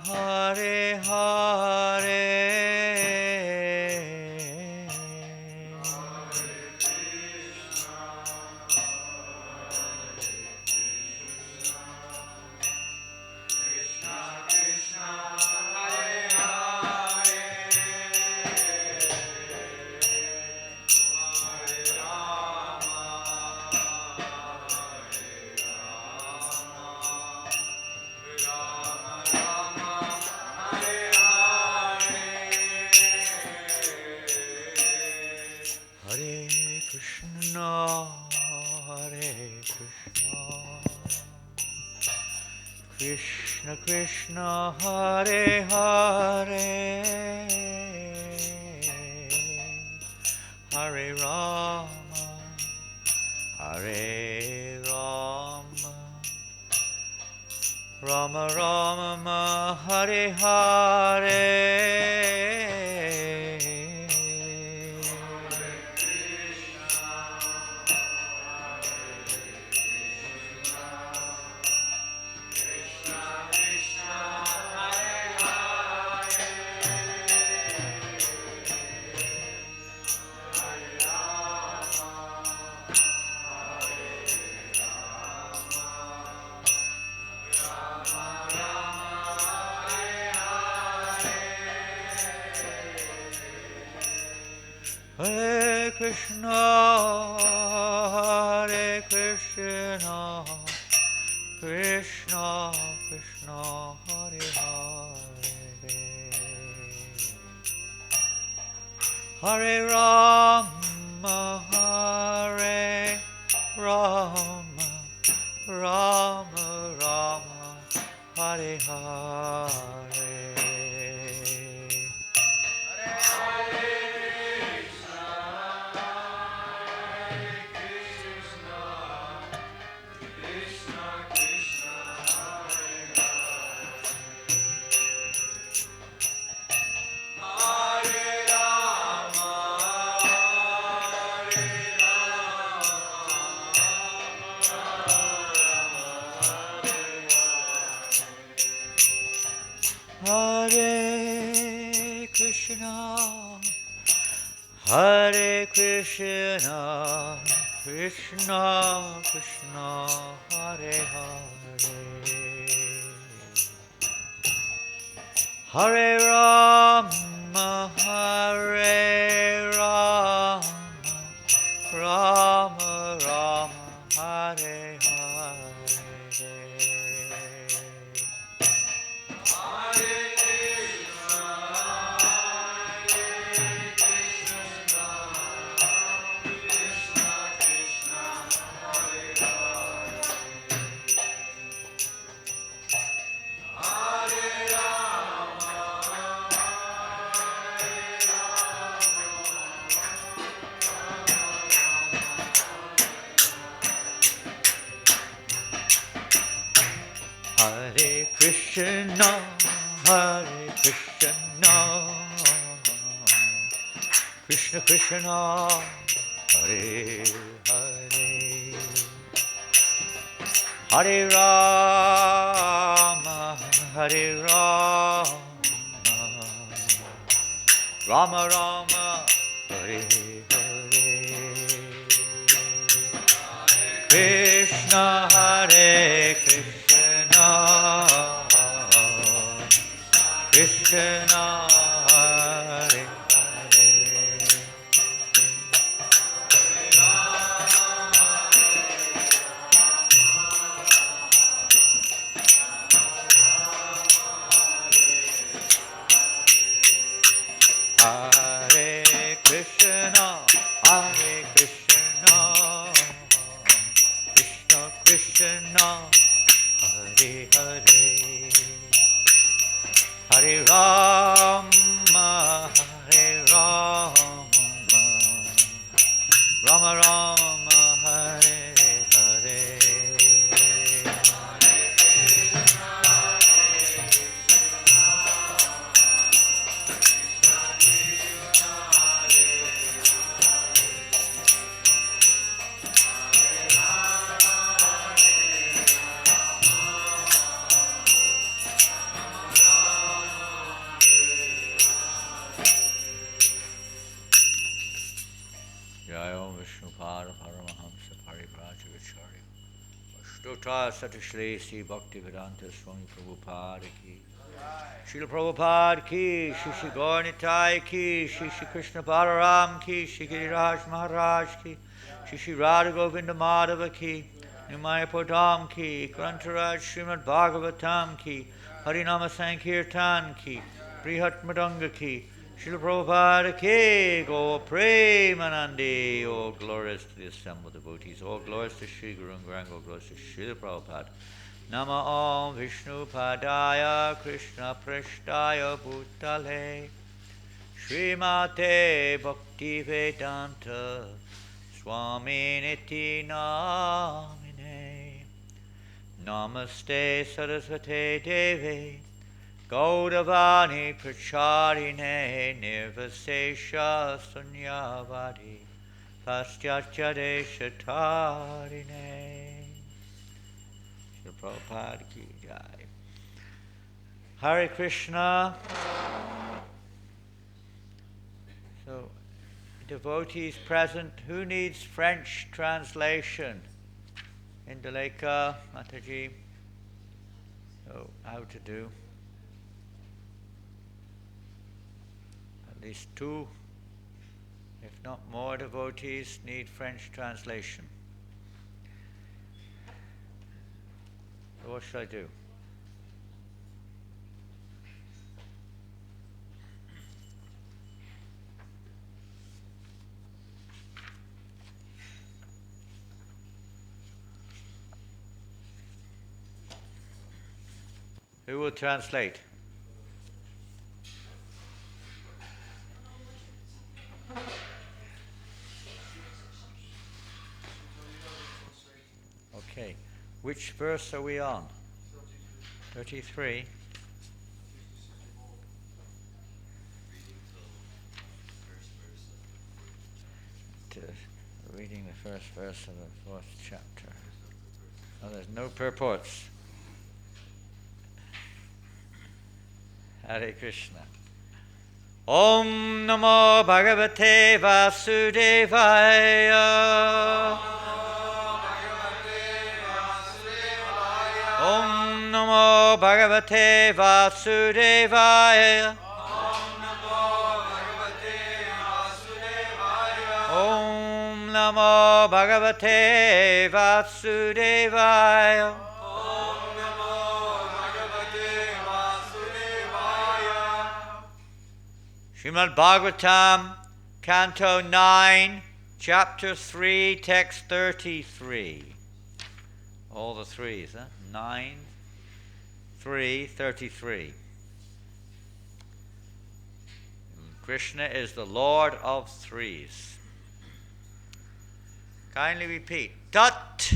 Hare Hare Krishna Krishna Hare Hare Hare Rama Hare Rama Rama Rama Hare Hare Hare Krishna, Hare Krishna, Krishna Krishna, Hare Hare, Hare Rama, Hare Rama, Rama Rama, Hare Hare. Hare Krishna, Hare Krishna, Krishna Krishna, Hare Hare, Hare Rama, Hare Rama, Rama Rama, Hare Hare. Hare Krishna, Hare Krishna, Krishna Krishna, Hare Hare, Hare Rama, Hare Rama, Rama Rama, Hare Hare, Krishna Hare Krishna, Krishna Hare Hare, Hare Krishna, Hare Krishna, Krishna Krishna, Hare Hare, Hare Rama, Hare Rama, Rama Rama, Hare Hare. Stotra Satashri Sri Bhaktivedanta Swami Prabhupada ki. Srila Prabhupada ki, Shri Gaur Nitai ki, Shri Krishna Balaram ki, Shri Giriraj Maharaj ki, Shri Radha Govinda Madhava ki, Nimayapur Dham ki, Grantaraj Srimad Bhagavatam ki, Harinama Sankirtan ki, Brihat Madanga ki, Srila Prabhupada ki, Go Premanandi, all glorious to the assembled devotees, all glorious to Sri Guru and Grand, all glorious to Srila Prabhupada. Nama Om Vishnu Padaya Krishna Prashtaya Bhutale Srimate Bhakti Vedanta Swami Niti Namine Namaste Saraswate Devi Gaudavani Pracharine Nirvasesha Sunyavadi Paschatya Deshatarine. Prabhupada ki jai. Hare Krishna. So, devotees present, who needs French translation? Indaleka, Mataji. So, how to do? At least two, if not more, devotees need French translation. So what should I do? Who will translate? Okay. Which verse are we on? 33. Reading the first verse of the 4th chapter. Oh, there's no purports. Hare Krishna. Om Namo Bhagavate Vasudevaya. Om Namo Bhagavate Vasudevaya. Om Namo Bhagavate Vasudevaya. Srimad Bhagavatam, Canto 9, Chapter 3, Text 33. All the threes, huh? 9, 3, 33. Krishna is the Lord of threes. Kindly repeat. Tat.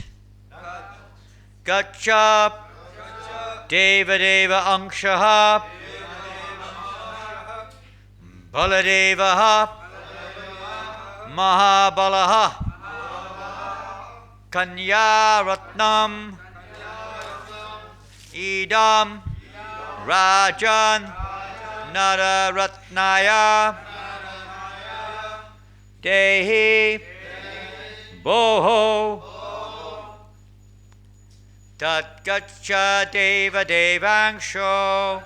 Gacha. Deva Deva Angshaha. Baladevaha. Mahabalaha. Kanya Ratnam. Idam. Rajan. Nara Ratnaya. Dehi. Boho. Tat Gacha Deva Devangsho.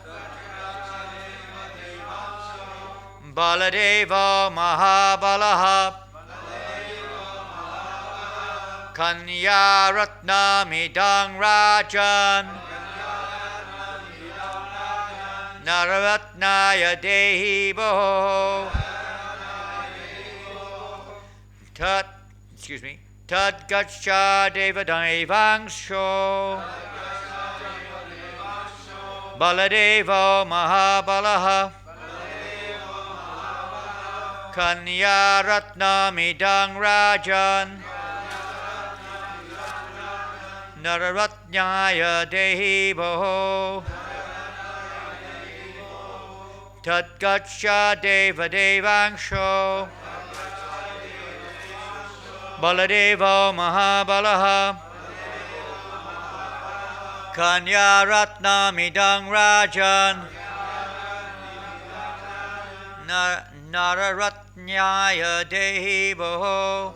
Baladeva Mahabalaha. Kanya Ratnamidang Rajan. Nararatnaya Dehi Boho. Tad Gacha Deva Devangsho. Baladeva Mahabalaha. Kanya Ratnamidang Rajan. Nararatnaya Dehi Boho. Tad Gacha Deva Devangsho. Baladeva Mahabalaha. Kanya Ratnamidang Rajan. Nararatnaya Dehi Boho.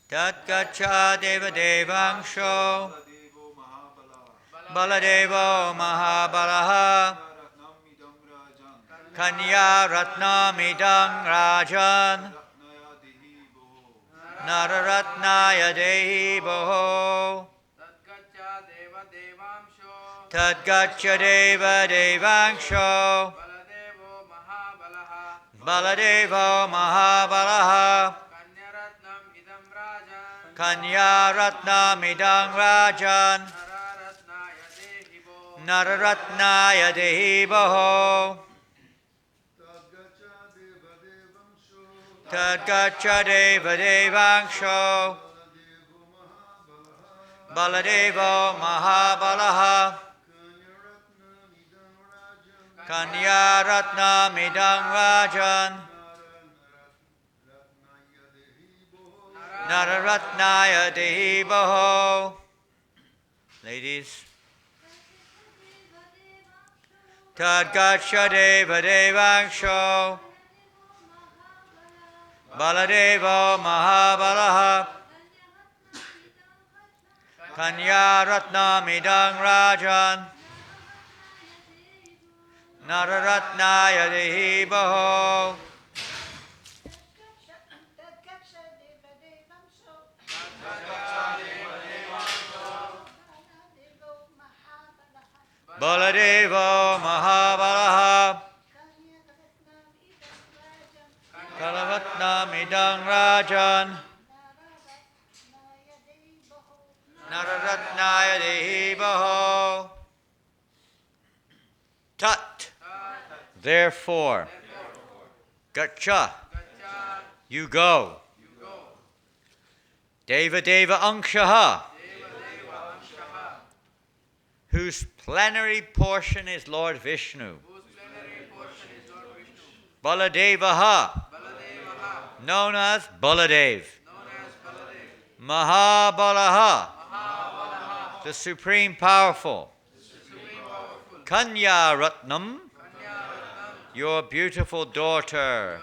Tatgacha Devadevangsho Baladevo Mahabalaha Kanya Ratnamidang Rajan Nararatnaya Dehi Boho Tadgacha Deva Devangsho Baladevo Mahabalaha Kanya Ratnamidang Rajan Nararatnaya Dehi Boho Tadgacha Deva Devangsho Baladevo Mahabalaha Kanya Ratnamidang Rajan Nararatnaya Dehi Boho. Ladies. Tadgacha Deva Devangsho Baladevo Mahabalaha Kanya Ratnamidang Rajan Nararatnaya Dehi Boho. Baladevo Mahabalaha Kalavatnamidang Rajan Nararatnaya Dehi Boho. Tat. Therefore. Gacha. You go. Deva Deva Angshaha. Whose plenary portion is Lord Vishnu. Baladevaha. Known as Baladev. Mahabalaha. The Supreme Powerful. Kanya Ratnam. Your beautiful daughter.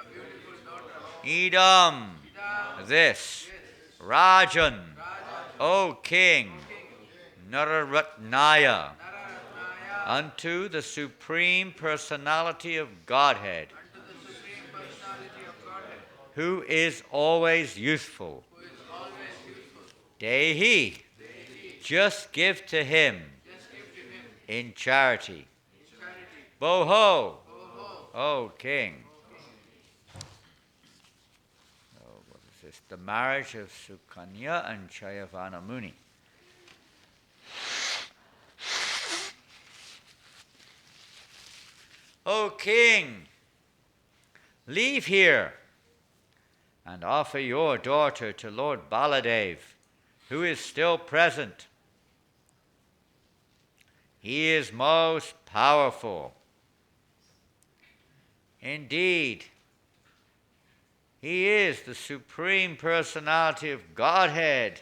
Idam. This. Rajan. O King. Nararatnaya. Unto the Supreme Personality of Godhead. Who is always useful. Dehi. Just give to him. In charity. Boho. O King. Oh, what is this? The marriage of Sukanya and Chayavana Muni. O King, leave here and offer your daughter to Lord Baladev, who is still present. He is most powerful. Indeed, he is the Supreme Personality of Godhead,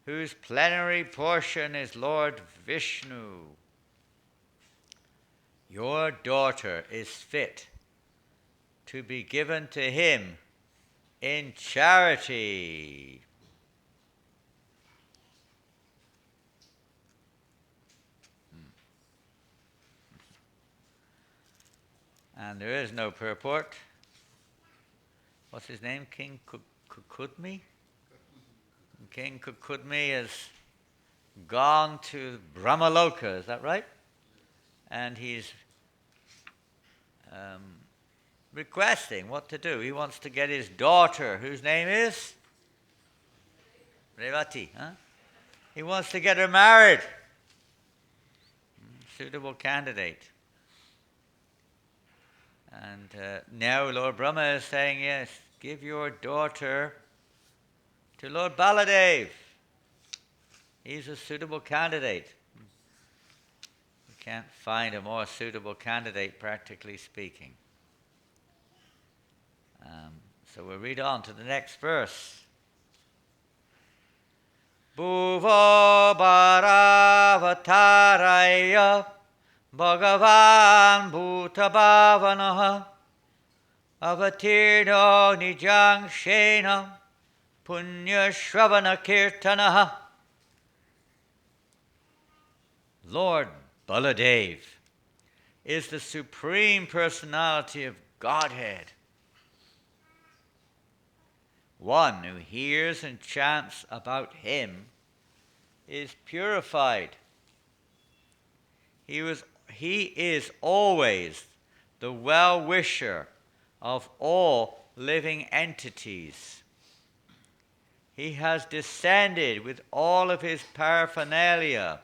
whose plenary portion is Lord Vishnu. Your daughter is fit to be given to him in charity. And there is no purport. What's his name? King Kukudmi? King Kukudmi has gone to Brahmaloka, is that right? And he's requesting what to do. He wants to get his daughter, whose name is? Revati. Huh? He wants to get her married. Suitable candidate. And now Lord Brahma is saying, yes, give your daughter to Lord Baladev. He's a suitable candidate. You can't find a more suitable candidate, practically speaking. So we'll read on to the next verse. Bhuva Bharavataraya Bhagavan Bhutabhavanaha Avatirno Nijang Shena Punya Shravana Kirtanaha. Lord Baladev is the Supreme Personality of Godhead. One who hears and chants about him is purified. He is always the well-wisher of all living entities. He has descended with all of his paraphernalia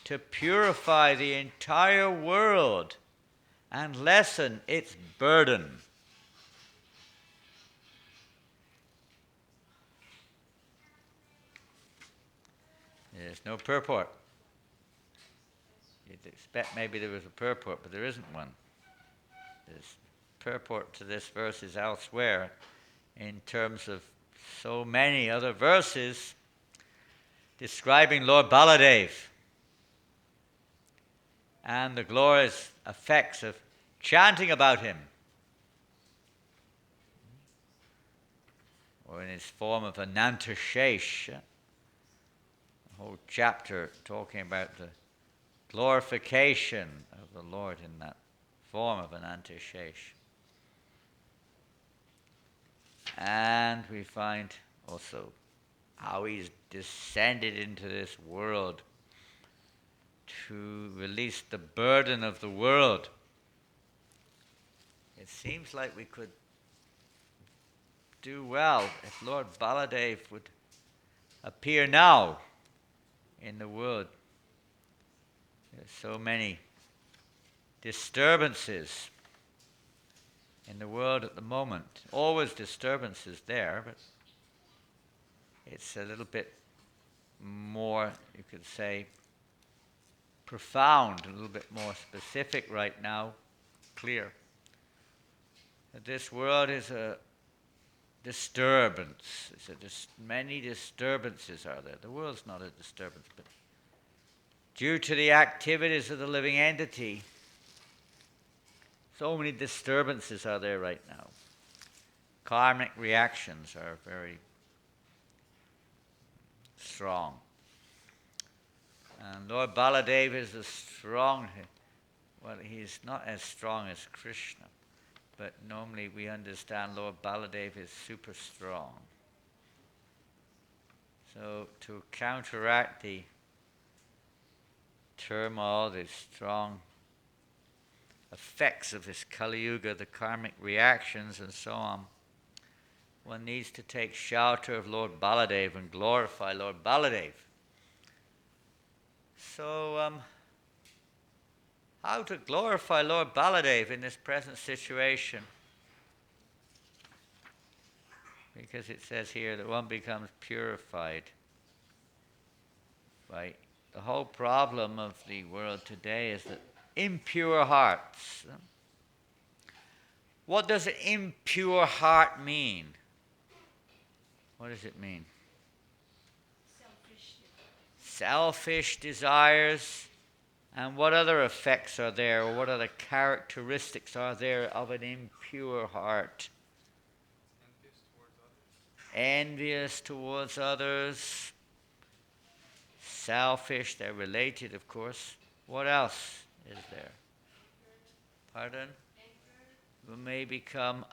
to purify the entire world and lessen its burden. There's no purport. You'd expect maybe there was a purport, but there isn't one. There's purport to this verse is elsewhere in terms of so many other verses describing Lord Baladev and the glorious effects of chanting about him, or in his form of Anantashesh, a whole chapter talking about the glorification of the Lord in that form of Anantashesh. And we find also how he's descended into this world to release the burden of the world. It seems like we could do well if Lord Baladev would appear now in the world. There's so many disturbances in the world at the moment. Always disturbances there, but it's a little bit more, you could say, profound, a little bit more specific right now, clear. That this world is a disturbance. Many disturbances are there. The world's not a disturbance, but due to the activities of the living entity, so many disturbances are there right now. Karmic reactions are very strong. And Lord Baladev is he's not as strong as Krishna, but normally we understand Lord Baladev is super strong. So to counteract the turmoil, the strong effects of this Kali Yuga, the karmic reactions and so on, one needs to take shelter of Lord Baladev and glorify Lord Baladev. So, how to glorify Lord Baladev in this present situation? Because it says here that one becomes purified. Right? The whole problem of the world today is that impure hearts. What does an impure heart mean? What does it mean? Selfish desires. And what other effects are there, or what other characteristics are there of an impure heart? Envious towards others. Selfish, they're related, of course. What else is there? Pardon? We may become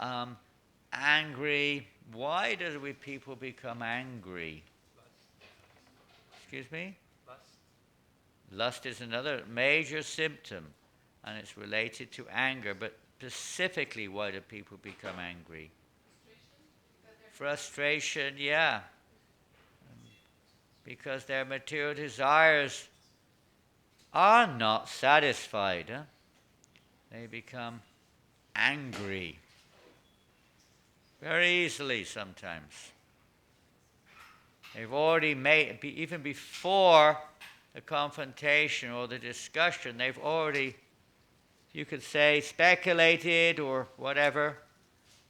angry. Why do we people become angry? Excuse me? Lust is another major symptom, and it's related to anger. But specifically, why do people become angry? Frustration, yeah. Because their material desires are not satisfied. Huh? They become angry very easily sometimes. They've already made, even before the confrontation or the discussion, they've already, you could say, speculated or whatever,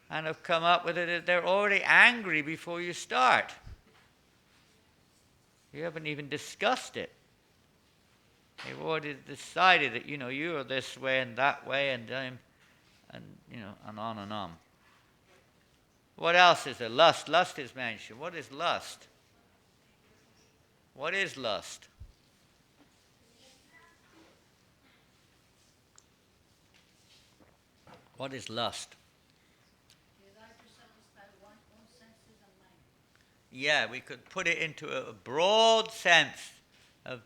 and have come up with it. They're already angry before you start. You haven't even discussed it. They've already decided that, you are this way and that way, and on and on. What else is there? Lust. Lust is mentioned. What is lust? What is lust? What is lust? Yeah, we could put it into a broad sense of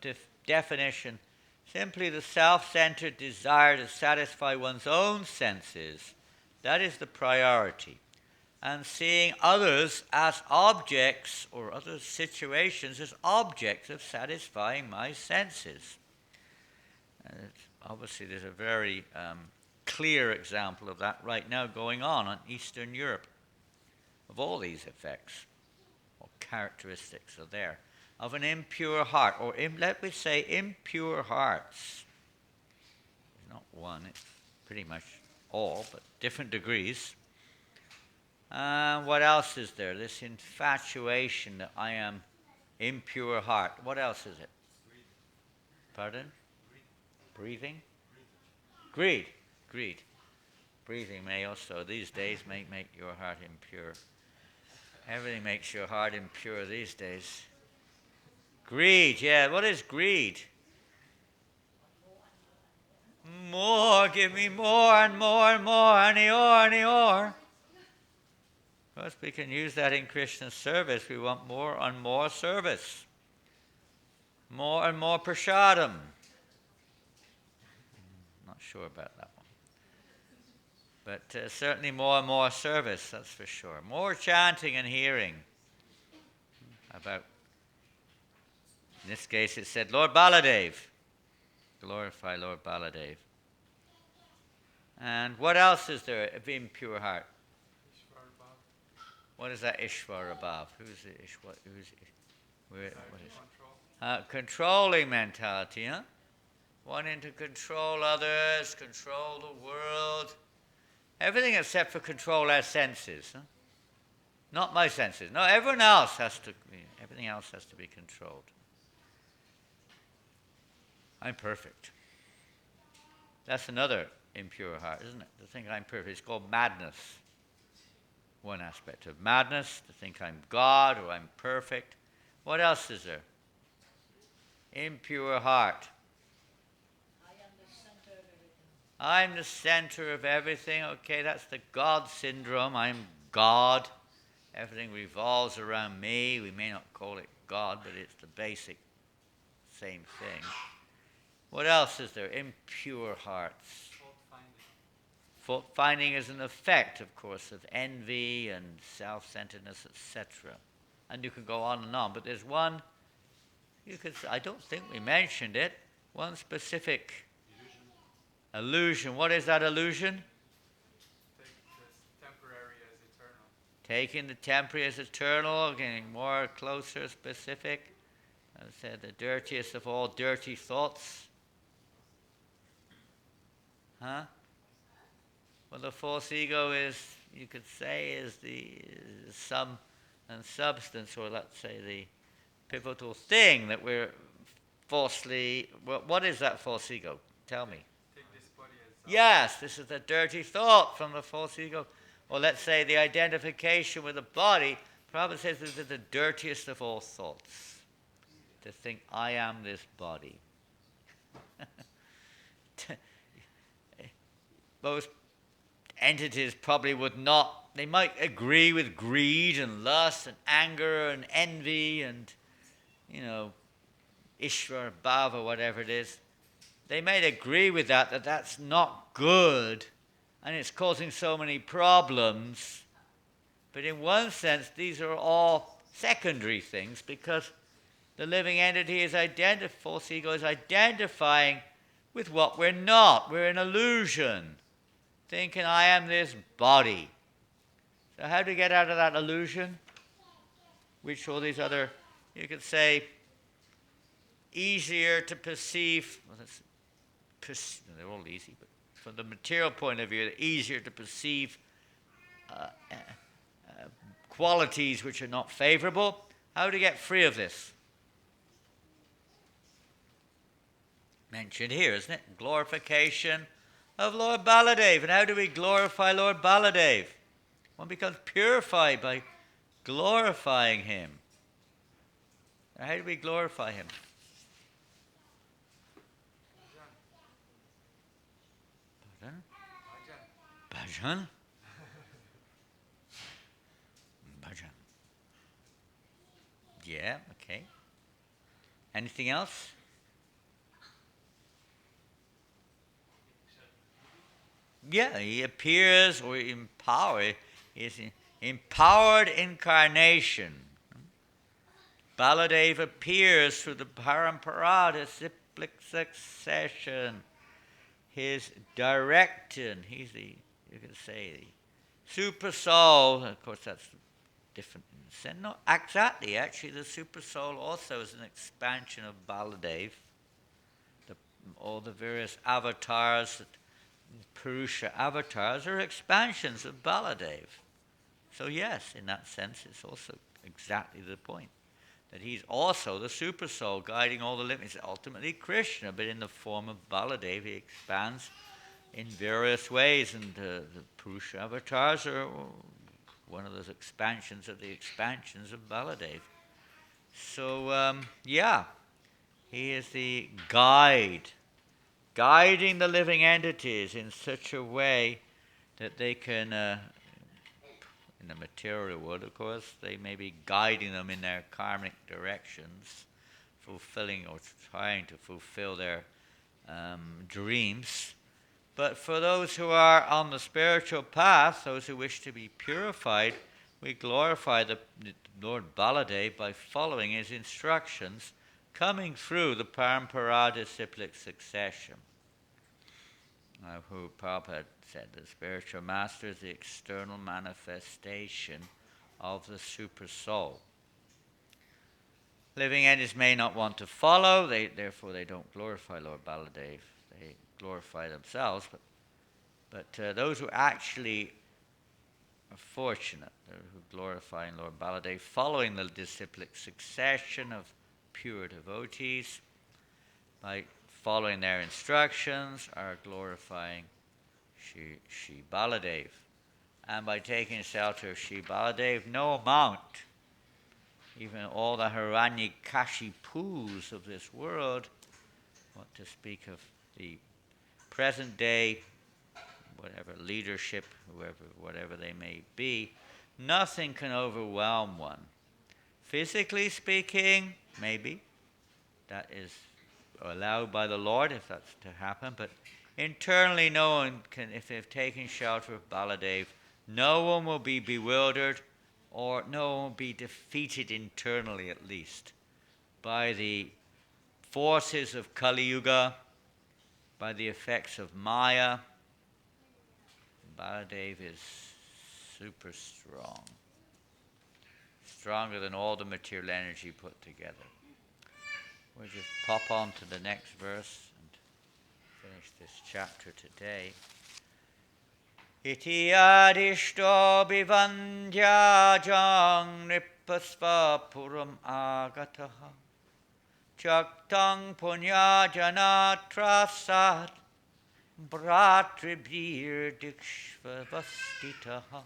definition. Simply the self-centered desire to satisfy one's own senses. That is the priority. And seeing others as objects or other situations as objects of satisfying my senses. And obviously there's a very clear example of that right now going on in Eastern Europe, of all these effects or characteristics are there of an impure heart, or let me say impure hearts. It's not one, it's pretty much all, but different degrees. What else is there? This infatuation that I am impure heart. What else is it? Pardon? Breathing? Greed. Greed. Breathing may also, these days, make your heart impure. Everything makes your heart impure these days. Greed, yeah. What is greed? More, give me more and more and more, any more. Of course, we can use that in Krishna service. We want more and more service. More and more prasadam. Not sure about that one. But certainly more and more service, that's for sure. More chanting and hearing. About, in this case it said, Lord Baladev. Glorify Lord Baladev. And what else is there of impure heart? What is that Ishvara Bhav? Who's the Ishvara? What is controlling mentality, huh? Wanting to control others, control the world. Everything except for control our senses, huh? Not my senses. No, everything else has to be controlled. I'm perfect. That's another impure heart, isn't it? To think I'm perfect. It's called madness. One aspect of madness, to think I'm God or I'm perfect. What else is there? Impure heart. I'm the center of everything. Okay, that's the God syndrome. I'm God. Everything revolves around me. We may not call it God, but it's the basic same thing. What else is there? Impure hearts. Fault-finding is an effect, of course, of envy and self-centeredness, etc. And you can go on and on. But there's one, I don't think we mentioned it, one specific illusion. What is that illusion? Taking the temporary as eternal, getting more closer, specific. I said the dirtiest of all dirty thoughts. Huh? Well, the false ego is, you could say, is the sum and substance, or let's say the pivotal thing that we're falsely. Well, what is that false ego? Tell me. Take this body as yes, this is the dirty thought from the false ego. Or let's say the identification with the body. Prabhupada says this is the dirtiest of all thoughts. To think I am this body. Most entities probably would not, they might agree with greed and lust and anger and envy and, Ishvara Bhava, whatever it is. They might agree with that that's not good and it's causing so many problems. But in one sense, these are all secondary things because the living entity is false ego is identifying with what we're not. We're an illusion. Thinking I am this body. So how do we get out of that illusion? Which all these other, you could say, easier to perceive. Well, they're all easy, but from the material point of view, they're easier to perceive qualities which are not favorable. How to get free of this? Mentioned here, isn't it? Glorification of Lord Baladev. And how do we glorify Lord Baladev? One becomes purified by glorifying him. How do we glorify him? Pardon? Bhajan? Bhajan. Yeah, okay. Anything else? Yeah, he appears or empowered. He's empowered incarnation. Baladev appears through the parampara, the cyclic succession. His directing, he's the, you could say, the super soul. Of course, that's different in the sense. Not exactly, actually. The super soul also is an expansion of Baladev. All the various avatars, Purusha avatars, are expansions of Baladev. So yes, in that sense, it's also exactly the point. That he's also the super soul guiding all the living. It's ultimately Krishna, but in the form of Baladev, he expands in various ways, and the Purusha avatars are one of those expansions of the expansions of Baladev. So, he is the guide, guiding the living entities in such a way that they can, in the material world, of course, they may be guiding them in their karmic directions, fulfilling or trying to fulfill their dreams. But for those who are on the spiritual path, those who wish to be purified, we glorify the Lord Baladev by following his instructions, coming through the parampara disciplic succession. Who Prabhupada said, the spiritual master is the external manifestation of the super soul. Living entities may not want to follow, therefore they don't glorify Lord Baladev. They glorify themselves, but those who actually are fortunate, who glorify Lord Baladev, following the disciplic succession of pure devotees, by following their instructions, are glorifying Shri Baladev. And by taking shelter of Shri Baladev, no amount, even all the Hiranyakashipus of this world, what to speak of the present day, whatever leadership, whatever they may be, nothing can overwhelm one. Physically speaking, maybe, that is allowed by the Lord if that's to happen, but internally no one can, if they've taken shelter of Baladev, no one will be bewildered, or no one will be defeated internally at least by the forces of Kali Yuga, by the effects of Maya. Baladev is super strong, stronger than all the material energy put together. We'll just pop on to the next verse and finish this chapter today. Iti adishto bivandhyajang nipasva puram agataha chaktang punya janatrasat Bhratribhir dikshvavastitaha.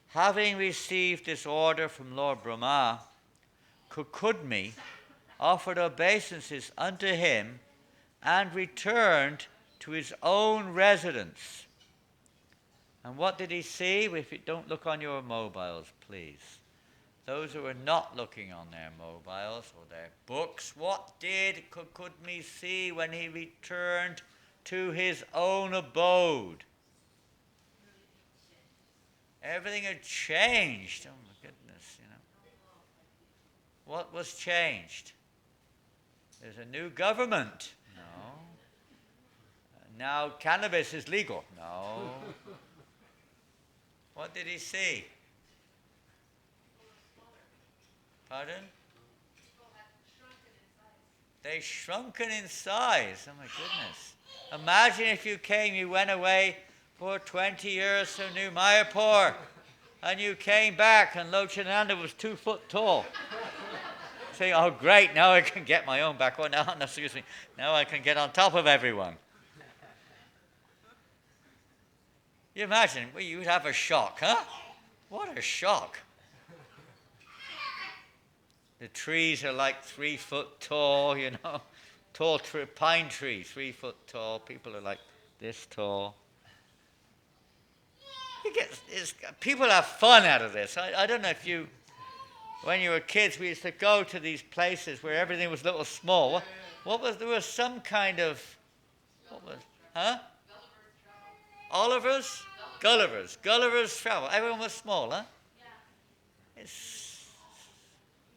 Having received this order from Lord Brahma, Kukudmi offered obeisances unto him and returned to his own residence. And what did he see? If you don't look on your mobiles, please. Those who are not looking on their mobiles or their books, what did Kukudmi see when he returned to his own abode? Everything had changed. Oh my goodness, What was changed? There's a new government. No. Now cannabis is legal. No. What did he see? Pardon? They shrunken in size. Oh my goodness. Imagine if you went away for 20 years to New Mayapur, and you came back and Janananda was 2 foot tall. Saying, oh great, now I can get my own back. Oh no, excuse me. Now I can get on top of everyone. You imagine, well, you'd have a shock, huh? What a shock. The trees are like 3 foot tall, tall pine tree, 3 foot tall. People are like this tall. People have fun out of this. I don't know if you, when you were kids, we used to go to these places where everything was a little small. There was some kind of, huh? Oliver's? Gulliver's Travel. Everyone was small, huh?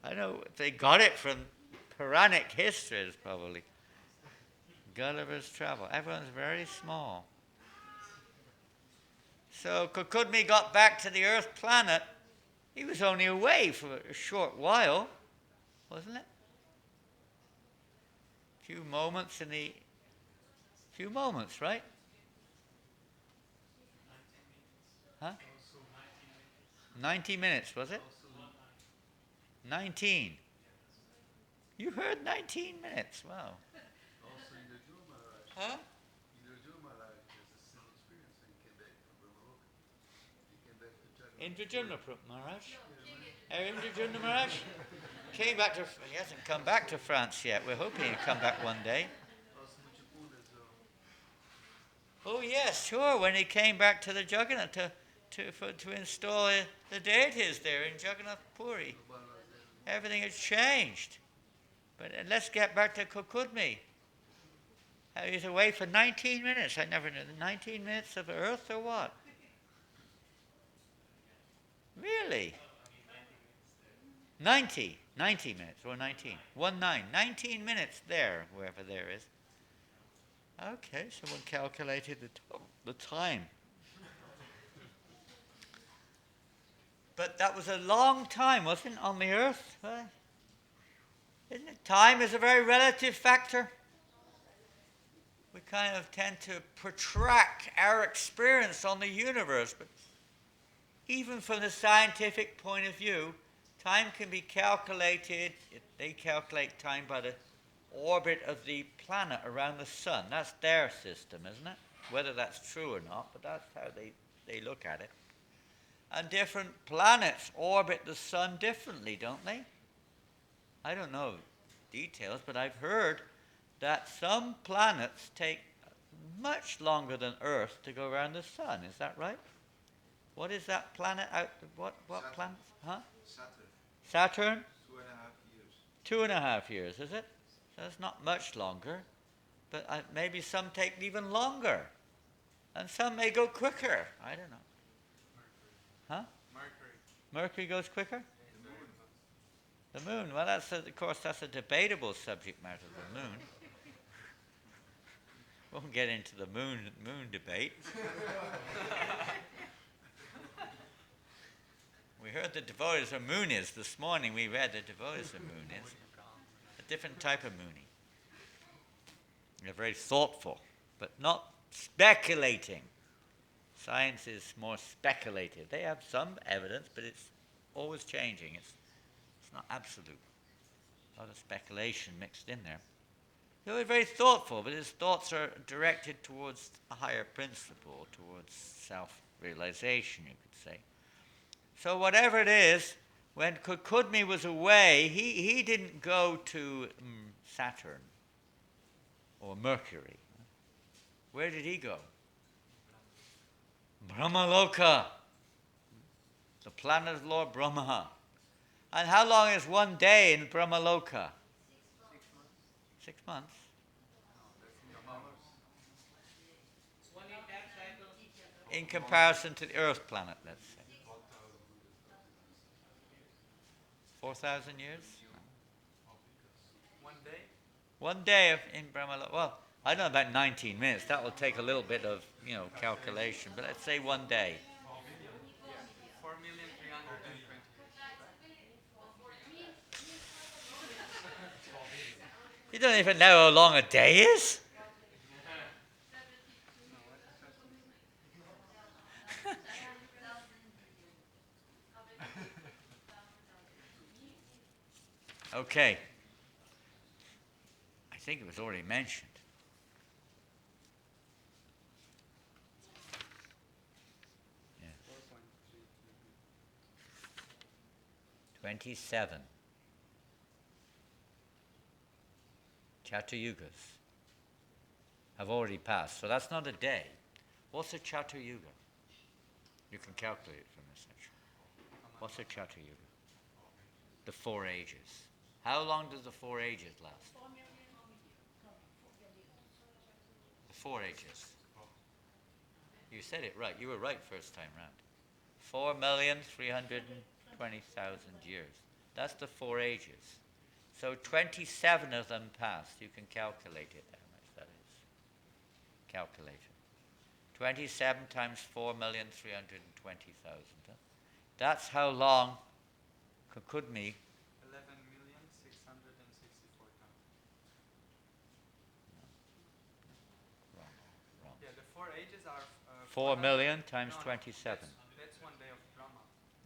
I know they got it from Puranic histories, probably. Gulliver's Travel. Everyone's very small. So Kukudmi got back to the Earth planet. He was only away for a short while, wasn't it? Few moments, right? Huh? 90 minutes, was it? 19. You heard 19 minutes. Wow. Also in the Juma Maharaj. Huh? In the Juma Maharaj, there's the same experience when he came back from Brahmaloka. He came back to Jagannath. Indrajumna Maharaj? Indrajumna Maharaj? He hasn't come back to France yet. We're hoping he'll come back one day. Oh yes, sure. When he came back to the Jagannath to install the deities there in Jagannath Puri, everything had changed. But let's get back to Kukudmi. He was away for 19 minutes. I never knew. 19 minutes of Earth or what? Really? 90 minutes or 19. 19 minutes there, wherever there is. Okay, someone calculated the time. But that was a long time, wasn't it, on the Earth? Isn't it? Time is a very relative factor. We kind of tend to protract our experience on the universe, but even from the scientific point of view, time can be calculated. They calculate time by the orbit of the planet around the sun. That's their system, isn't it? Whether that's true or not, but that's how they look at it. And different planets orbit the sun differently, don't they? I don't know details, but I've heard that some planets take much longer than Earth to go around the sun. Is that right? What is that planet out? What planet? Huh? Saturn? 2.5 years. 2.5 years, is it? So it's not much longer. But maybe some take even longer. And some may go quicker. I don't know. Huh? Mercury goes quicker? The moon. Well, of course, that's a debatable subject matter, the moon. Won't get into the moon debate. We heard the devotees of moon is. This morning we read the devotees of moon is. A different type of mooning. They're very thoughtful, but not speculating. Science is more speculative. They have some evidence, but it's always changing. It's not absolute. A lot of speculation mixed in there. They were very thoughtful, but his thoughts are directed towards a higher principle, towards self-realization, you could say. So whatever it is, when Kukudmi was away, he didn't go to Saturn or Mercury. Where did he go? Brahmaloka, the planet of Lord Brahma. And how long is one day in Brahmaloka? 6 months. In comparison to the Earth planet, let's say. 4,000 years? One day in Brahmaloka. Well, I don't know about 19 minutes. That will take a little bit of, calculation. But let's say one day. 4,320,000. You don't even know how long a day is? Okay. I think it was already mentioned. 27 Chaturayugas have already passed. So that's not a day. What's a Chaturayuga? You can calculate it from this section. What's a Chaturayuga? The 4 ages. How long does the 4 ages last? The 4 ages. You said it right. You were right first time round. 4,320,000 years. That's the 4 ages. So 27 of them passed. You can calculate it, how much that is. Calculate it. 27 times 4,320,000. That's how long Kukudmi. 11,664,000. Wrong. Yeah, the 4 ages are 4 million times 27. That's 1 day of Brahma.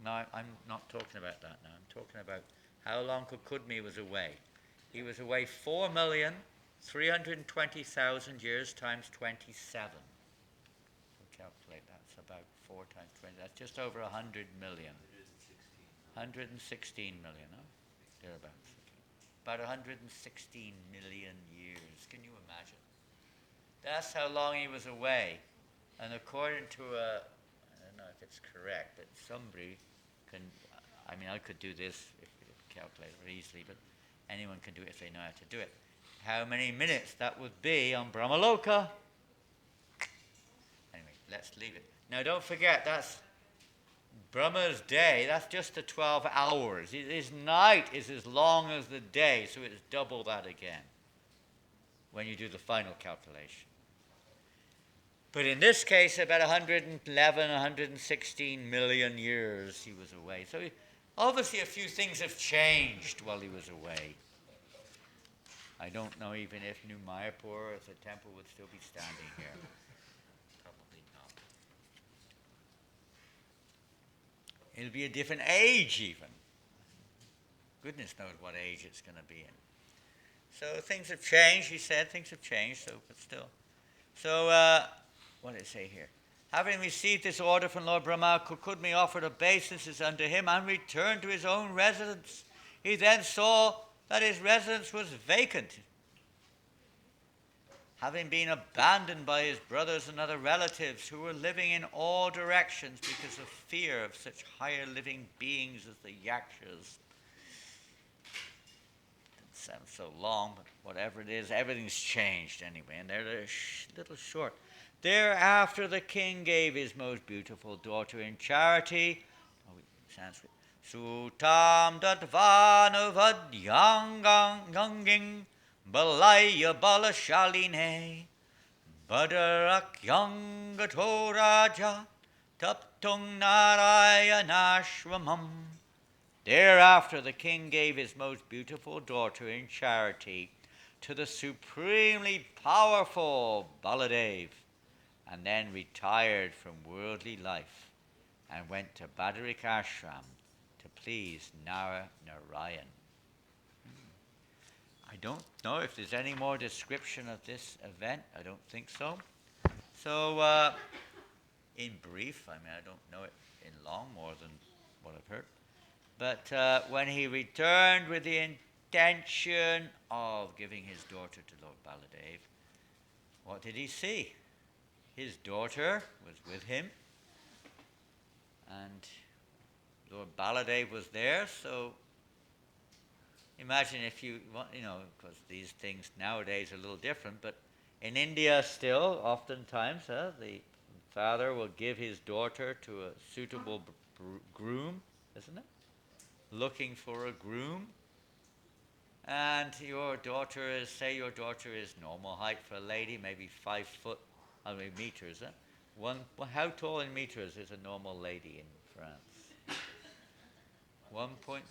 No, I'm not talking about that now. I'm talking about how long Kukudmi was away. He was away 4,320,000 years times 27. We'll calculate that's about 4 times 20. That's just over 100 million. 116 million, huh? Thereabouts. Okay. About 116 million years. Can you imagine? That's how long he was away. And according to I don't know if it's correct, but somebody can, I mean, I could do this if we calculate it easily, but anyone can do it if they know how to do it. How many minutes that would be on Brahmaloka? Anyway, let's leave it. Now don't forget, that's Brahma's day, that's just the 12 hours. His night is as long as the day, so it's double that again when you do the final calculation. But in this case, about 111, 116 million years he was away. So obviously a few things have changed while he was away. I don't know even if New Mayapur, if the temple would still be standing here. Probably not. It'll be a different age even. Goodness knows what age it's going to be in. So things have changed, he said. Things have changed, so but still. So, what did it say here? Having received this order from Lord Brahma, Kukudmi offered obeisances unto him and returned to his own residence. He then saw that his residence was vacant, having been abandoned by his brothers and other relatives who were living in all directions because of fear of such higher living beings as the Yakshas. Doesn't sound so long, but whatever it is, everything's changed anyway, and they're a little short. Thereafter the king gave his most beautiful daughter in charity, Sanskrit, Sutam Dadvanavad Yanging Balaya Balashaline Badarak Yangato Raja Taptung Narayanashramam. Thereafter the king gave his most beautiful daughter in charity to the supremely powerful Baladev, and then retired from worldly life and went to Badarik Ashram to please Narayan. I don't know if there's any more description of this event. I don't think so. So, in brief, I mean, I don't know it in long, more than what I've heard. But when he returned with the intention of giving his daughter to Lord Baladev, what did he see? His daughter was with him, and Lord Baladev was there, so imagine if you want, because these things nowadays are a little different, but in India still, oftentimes, the father will give his daughter to a suitable groom, isn't it? Looking for a groom. And your daughter is normal height for a lady, maybe 5 foot, meters. How tall in meters is a normal lady in France? 1.6?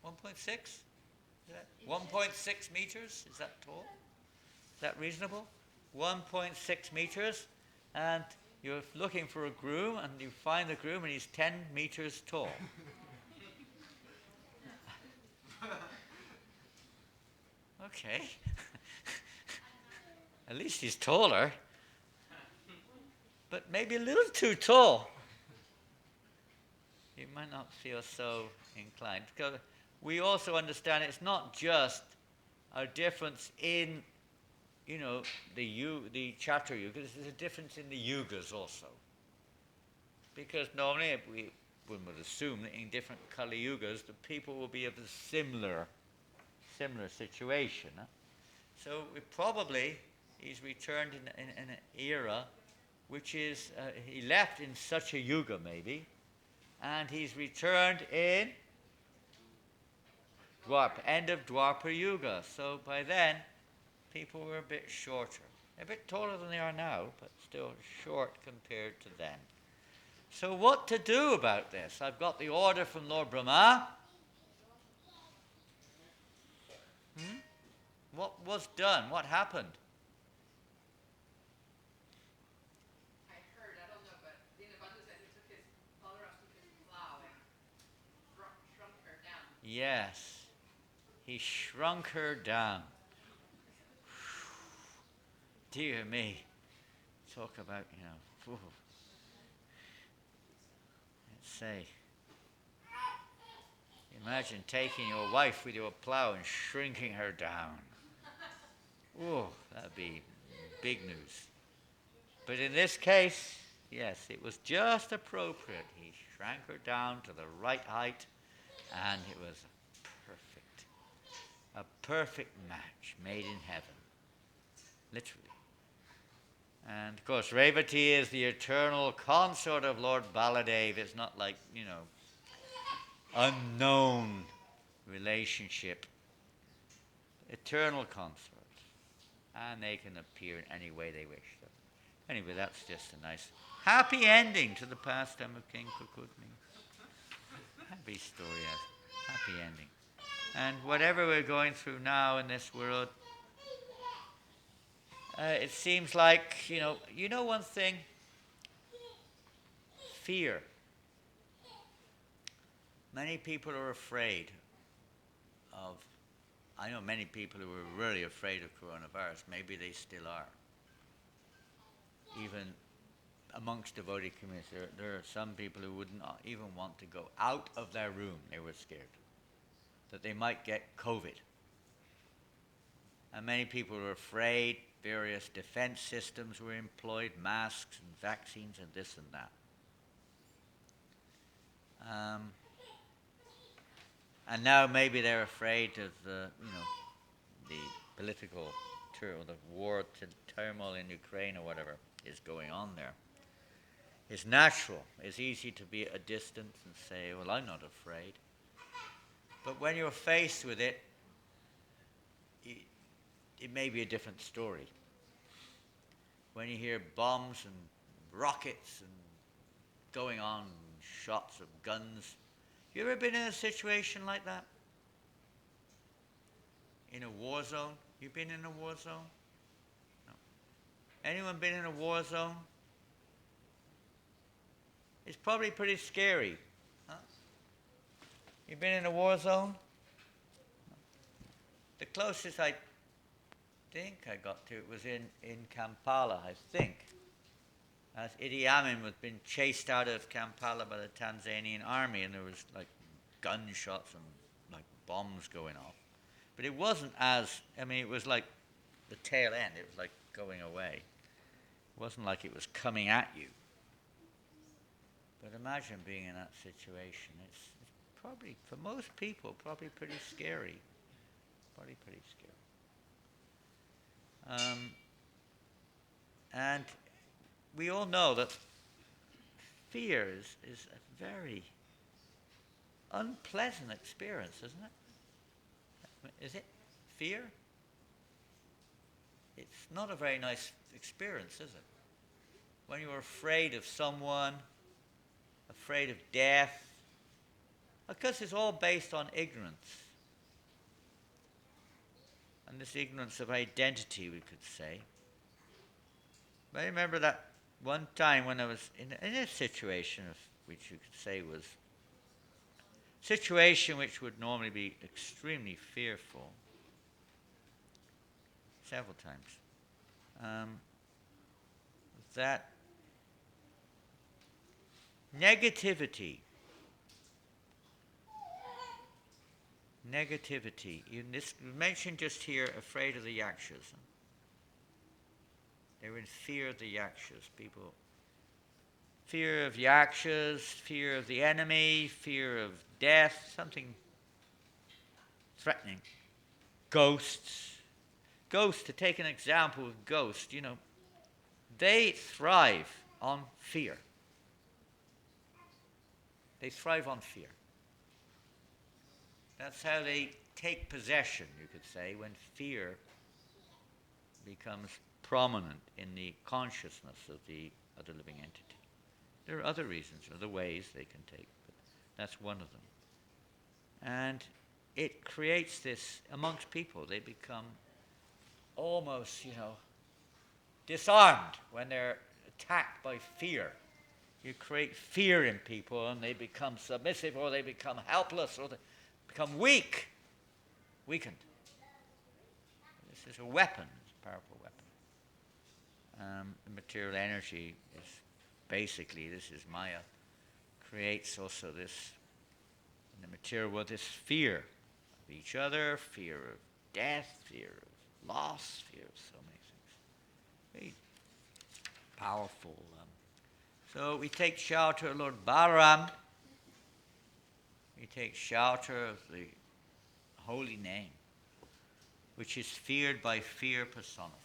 1.6? 1.6 meters? Is that tall? Is that reasonable? 1.6 meters, and you're looking for a groom, and you find the groom, and he's 10 meters tall. Okay. At least he's taller, but maybe a little too tall. You might not feel so inclined. Because we also understand it's not just a difference in, the Chatur Yuga. There's a difference in the yugas also. Because normally one would assume that in different Kali Yugas, the people will be of a similar situation. Huh? So he's returned in an era which is, he left in such a yuga maybe, and he's returned in end of Dwapara Yuga. So by then, people were a bit shorter. A bit taller than they are now, but still short compared to then. So what to do about this? I've got the order from Lord Brahma. What was done? What happened? I heard, I don't know, but Janananda said he took his plow and shrunk her down. Yes. He shrunk her down. Dear me. Talk about, let's say, imagine taking your wife with your plow and shrinking her down. Oh, that'd be big news. But in this case, yes, it was just appropriate. He shrank her down to the right height, and it was a perfect match made in heaven. Literally. And of course, Revati is the eternal consort of Lord Baladev. It's not like, unknown relationship. Eternal consort. And they can appear in any way they wish. So, anyway, that's just a nice, happy ending to the pastime of King Kukudni. Happy story, yes. Happy ending. And whatever we're going through now in this world, it seems like, one thing, fear. Many people are afraid of, I know many people who are really afraid of coronavirus. Maybe they still are. Even amongst devotee communities, there are some people who wouldn't even want to go out of their room. They were scared that they might get COVID. And many people were afraid. Various defense systems were employed, masks and vaccines and this and that. And now maybe they're afraid of the political the war turmoil in Ukraine or whatever is going on there. It's natural. It's easy to be at a distance and say, well, I'm not afraid. But when you're faced with it, it may be a different story. When you hear bombs and rockets and going on, shots of guns. You ever been in a situation like that? In a war zone? You been in a war zone? No. Anyone been in a war zone? It's probably pretty scary. Huh? You been in a war zone? No. The closest I think I got to it was in Kampala, I think. As Idi Amin was being chased out of Kampala by the Tanzanian army, and there was like gunshots and like bombs going off. But it wasn't it was like the tail end. It was like going away. It wasn't like it was coming at you. But imagine being in that situation. It's probably, for most people, probably pretty scary. Probably pretty scary. And we all know that fear is a very unpleasant experience, isn't it? Is it? Fear? It's not a very nice experience, is it? When you're afraid of someone, afraid of death, because it's all based on ignorance. And this ignorance of identity, we could say. But I remember that one time when I was in a situation which you could say was a situation which would normally be extremely fearful, several times, that negativity negativity. This mentioned just here, afraid of the yakshas. They're in fear of the yakshas. People, fear of yakshas, fear of the enemy, fear of death, something threatening. Ghosts. Ghosts, to take an example of ghosts, they thrive on fear. They thrive on fear. That's how they take possession, you could say, when fear becomes prominent in the consciousness of the other living entity. There are other reasons, other ways they can take, but that's one of them. And it creates this amongst people. They become almost, disarmed when they're attacked by fear. You create fear in people and they become submissive, or they become helpless, or they become weakened. This is a weapon, it's a powerful weapon. The material energy is basically, this is Maya, creates also this, in the material world, this fear of each other, fear of death, fear of loss, fear of so many things. Very powerful. So we take shelter of Lord Balaram. We take shelter of the holy name, which is feared by fear personified.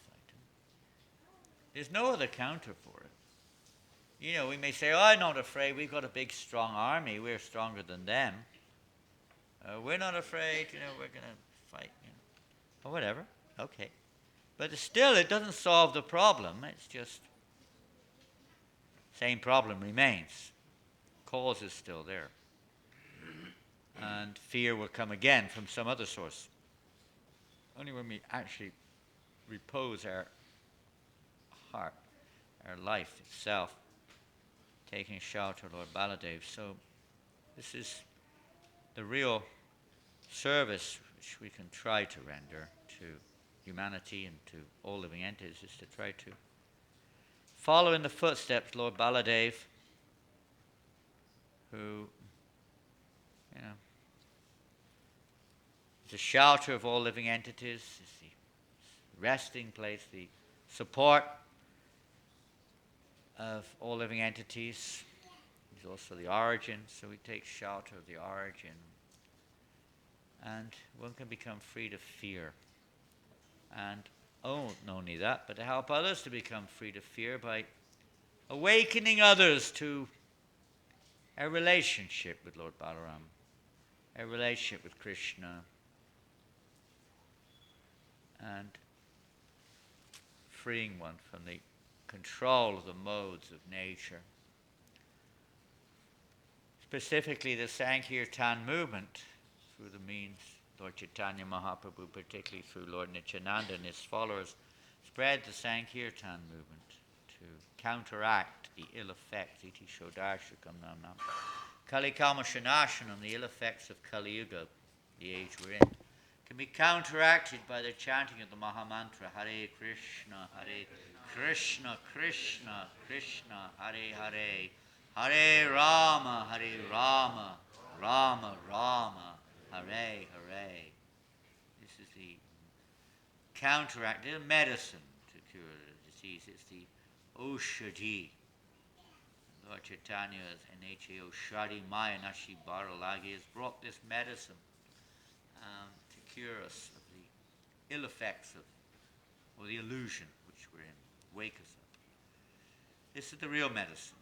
There's no other counter for it. We may say, I'm not afraid, we've got a big strong army, we're stronger than them. We're not afraid, we're going to fight, or whatever, okay. But still, it doesn't solve the problem, it's just, same problem remains. Cause is still there. And fear will come again from some other source. Only when we actually repose our heart, our life itself, taking shelter, Lord Baladev. So this is the real service which we can try to render to humanity and to all living entities, is to try to follow in the footsteps, Lord Baladev, who, is the shelter of all living entities, is the resting place, the support of all living entities. He's also the origin, so we take shelter of the origin. And one can become freed of fear. And not only that, but to help others to become freed of fear by awakening others to a relationship with Lord Balaram, a relationship with Krishna, and freeing one from the control of the modes of nature. Specifically, the Sankirtan movement, through the means Lord Chaitanya Mahaprabhu, particularly through Lord Nityananda and his followers, spread the Sankirtan movement to counteract the ill effects, iti shodarshakam nam Kali Kama Shanashanam, the ill effects of Kali Yuga, the age we're in, can be counteracted by the chanting of the Mahamantra, Hare Krishna, Krishna, Krishna, Hare Hare, Hare Rama, Rama, Rama, Hare Hare. This is the counteract, the medicine to cure the disease. It's the Oshadi. Lord Chaitanya's N.H.A. Oshadi Maya Nashi Baralagi has brought this medicine to cure us of the ill effects of, or the illusion which we're in. Wake us up. This is the real medicine.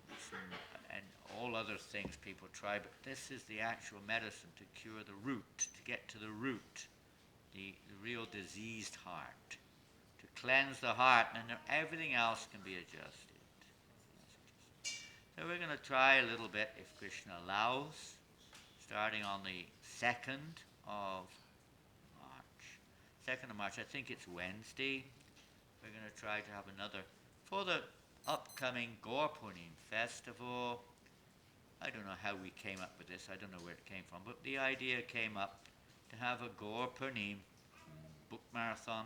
And all other things people try, but this is the actual medicine to cure the root, to get to the root, the real diseased heart, to cleanse the heart, and then everything else can be adjusted. So we're going to try a little bit, if Krishna allows, starting on the 2nd of March. 2nd of March, I think it's Wednesday. We're going to try to have another, for the upcoming Gaur-Punim festival. I don't know how we came up with this, I don't know where it came from, but the idea came up to have a Gaur-Punim book marathon,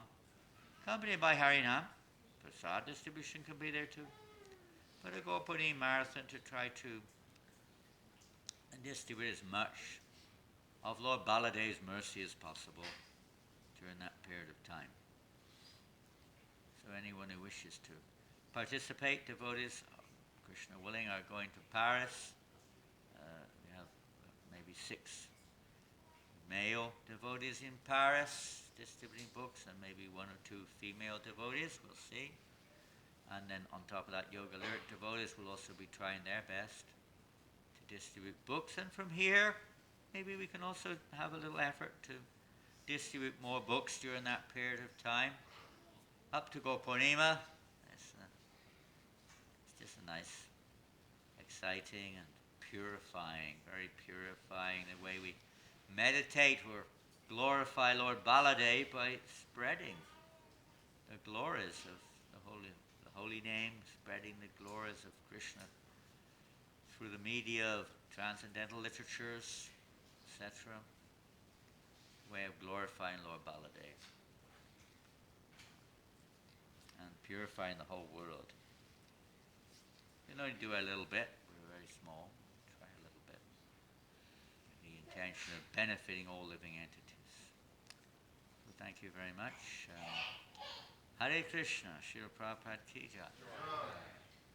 accompanied by Harinam. Prasad distribution can be there too. But a Gaur-Punim marathon to try to distribute as much of Lord Baladev's mercy as possible during that period of time. So anyone who wishes to participate, devotees, Krishna willing, are going to Paris. We have maybe 6 male devotees in Paris distributing books, and maybe 1 or 2 female devotees, we'll see. And then on top of that, Yoga Lyric devotees will also be trying their best to distribute books. And from here, maybe we can also have a little effort to distribute more books during that period of time. Up to Gopurnima, it's just a nice, exciting and purifying, very purifying the way we meditate or glorify Lord Baladev by spreading the glories of the holy name, spreading the glories of Krishna through the media of transcendental literatures, etc. Way of glorifying Lord Baladev and purifying the whole world. We can only do a little bit. We're very small. Try a little bit. With the intention of benefiting all living entities. So thank you very much. Hare Krishna, Srila Prabhupada Ki Jai.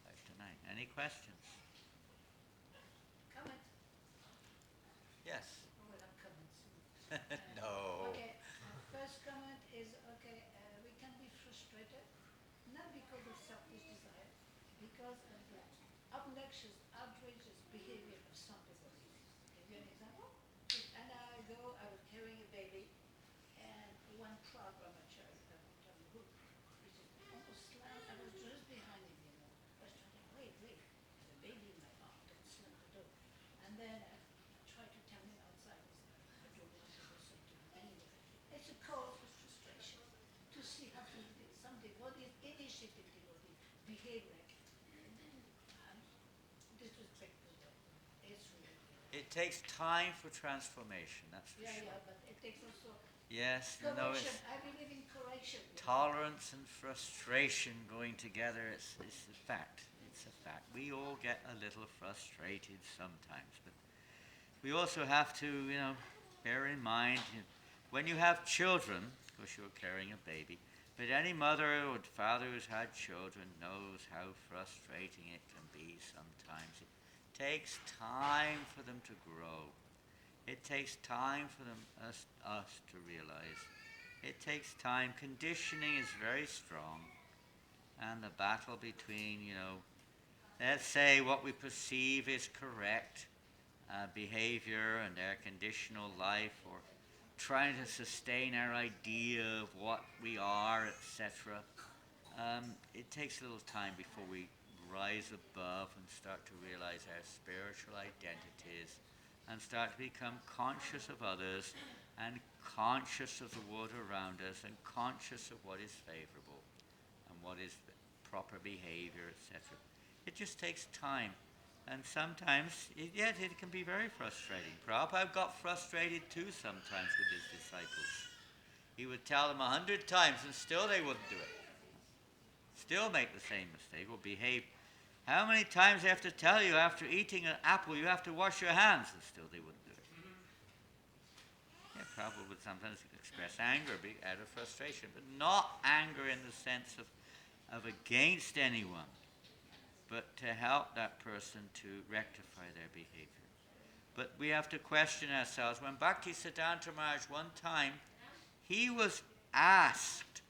Back tonight. Any questions? Comment? Yes. Oh, we'll have comments soon. No. Okay, first comment is, we can be frustrated, not because of selfish desire, because of the obnoxious, outrageous behavior of some people. Give you an example? An hour ago, I was carrying a baby, and one proud brahmachari, I won't tell you who, he just almost slammed, I was just behind him, I was trying to, wait, there's a baby in my arm, don't slam the door. And then I tried to tell him outside, I don't want to listen to him anyway. It's a cause of frustration to see how some devotees, initiated devotees, behave like disrespectful. It's really. It takes time for transformation, that's for sure. Yeah, but it takes also Yes, correction. it's I believe in correction. tolerance and frustration going together. It's a fact. It's a fact. We all get a little frustrated sometimes, but we also have to, bear in mind, when you have children, of course you're carrying a baby, but any mother or father who's had children knows how frustrating it can be sometimes. It takes time for them to grow. It takes time for them, us to realize. It takes time. Conditioning is very strong. And the battle between, let's say what we perceive is correct behavior and their conditional life, or trying to sustain our idea of what we are, etc. It takes a little time before we rise above and start to realize our spiritual identities and start to become conscious of others and conscious of the world around us and conscious of what is favorable and what is proper behavior, etc. It just takes time. And sometimes, it can be very frustrating. Prabhupada got frustrated too sometimes with his disciples. He would tell them 100 times and still they wouldn't do it. Still make the same mistake or behave. How many times I have to tell you after eating an apple you have to wash your hands, and still they wouldn't do it. Yeah, Prabhupada would sometimes express anger out of frustration, but not anger in the sense of against anyone, but to help that person to rectify their behavior. But we have to question ourselves. When Bhaktisiddhanta Maharaj one time, he was asked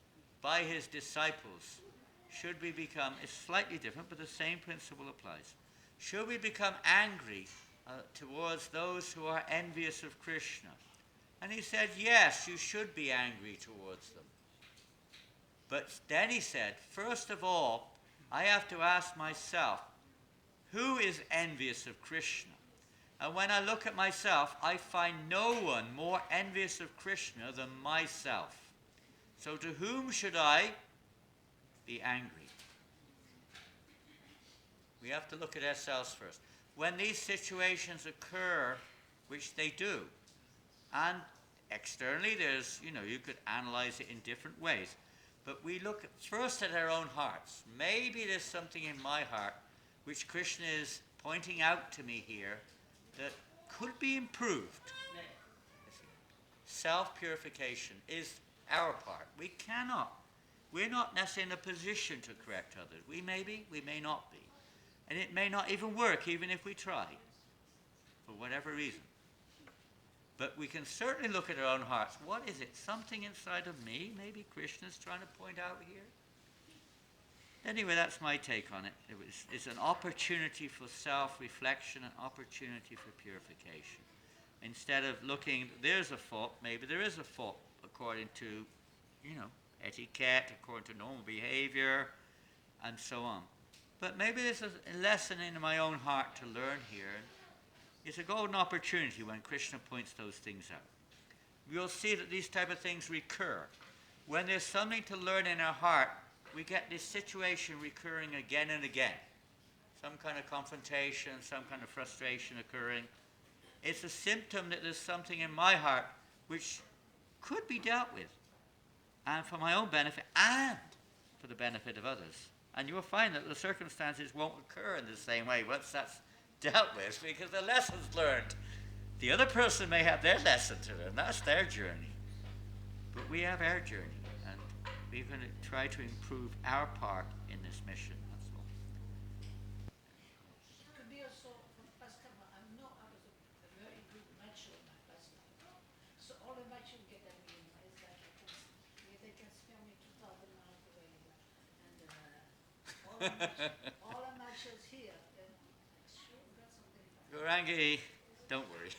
by his disciples, should we become, it's slightly different, but the same principle applies. Should we become angry towards those who are envious of Krishna? And he said, yes, you should be angry towards them. But then he said, first of all, I have to ask myself, who is envious of Krishna? And when I look at myself, I find no one more envious of Krishna than myself. So to whom should I be angry? We have to look at ourselves first. When these situations occur, which they do, and externally there's, you could analyze it in different ways. But we look first at our own hearts. Maybe there's something in my heart which Krishna is pointing out to me here that could be improved. self-purification is our part. We're not necessarily in a position to correct others. We may be, we may not be. And it may not even work, even if we try, for whatever reason. But we can certainly look at our own hearts. What is it? Something inside of me, maybe Krishna's trying to point out here? Anyway, that's my take on it. It's an opportunity for self-reflection, an opportunity for purification. Instead of looking, there's a fault, maybe there is a fault according to, etiquette, according to normal behavior, and so on. But maybe there's a lesson in my own heart to learn here. It's a golden opportunity when Krishna points those things out. We'll see that these type of things recur. When there's something to learn in our heart, we get this situation recurring again and again. Some kind of confrontation, some kind of frustration occurring. It's a symptom that there's something in my heart which could be dealt with, and for my own benefit and for the benefit of others. And you'll find that the circumstances won't occur in the same way once that's dealt with, because the lesson's learned. The other person may have their lesson to learn. That's their journey. But we have our journey, and we're going to try to improve our part in this mission. That's all. It could be also from past karma. I know I was a very good macho in my past life. So all the macho get at me is like they can spare me 2,000 miles away. And all the machos here, sure got something. Gaurangi, don't worry.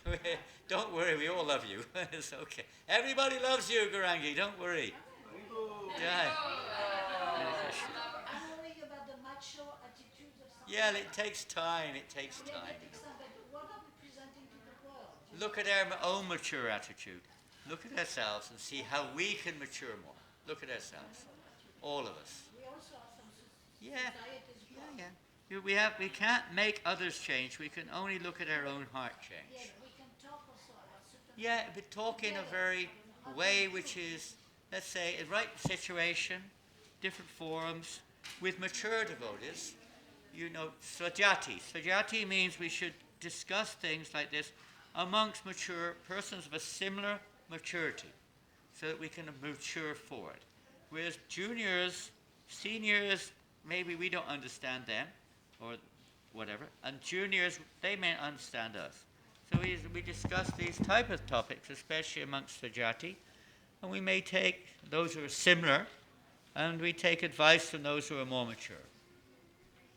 Don't worry, we all love you. It's okay. Everybody loves you, Gaurangi, don't worry. Yeah. I'm worrying about the macho attitude of some Yeah, it takes time. It takes Yeah, time. that takes time, but what are we presenting to the world? Look at our own mature attitude. Look at ourselves and see how we can mature more. Look at ourselves. All of us. We also have some Yeah. societies. We can't make others change. We can only look at our own heart Yeah, change. we can talk also about certain Yeah, but talk in a very way which is, let's say, a right situation, different forums, with mature devotees. Svajati. Svajati means we should discuss things like this amongst mature persons of a similar maturity, so that we can mature forward. Whereas juniors, seniors, maybe we don't understand them, or whatever, and juniors, they may understand us. So we discuss these type of topics, especially amongst Svajati, and we may take those who are similar, and we take advice from those who are more mature.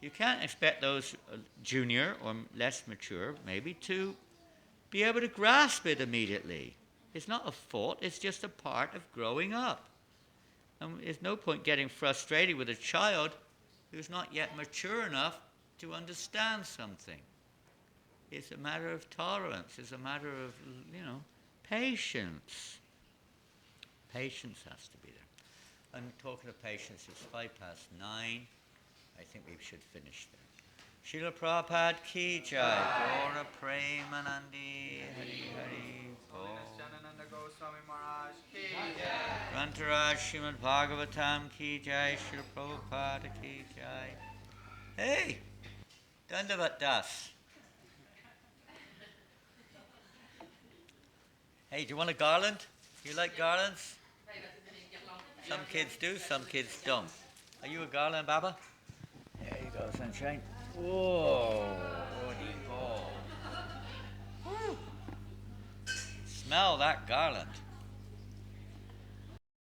You can't expect those junior or less mature, maybe, to be able to grasp it immediately. It's not a fault, it's just a part of growing up. And there's no point getting frustrated with a child who's not yet mature enough to understand something. It's a matter of tolerance. It's a matter of, patience. Patience has to be there. And talking of patience, it's 9:05. I think we should finish there. Srila Prabhupada ki jai. Gaura Premanandi Hari Hari Bol. Holiness Janananda Goswami Maharaj ki Grantaraj Srimad Bhagavatam ki jai. Srila Prabhupada ki jai. Hey! Dandavat Das. Hey, do you want a garland? Do you like garlands? Some kids do, some kids don't. Are you a garland, Baba? There you go, sunshine. Whoa, Woo. Smell that garland.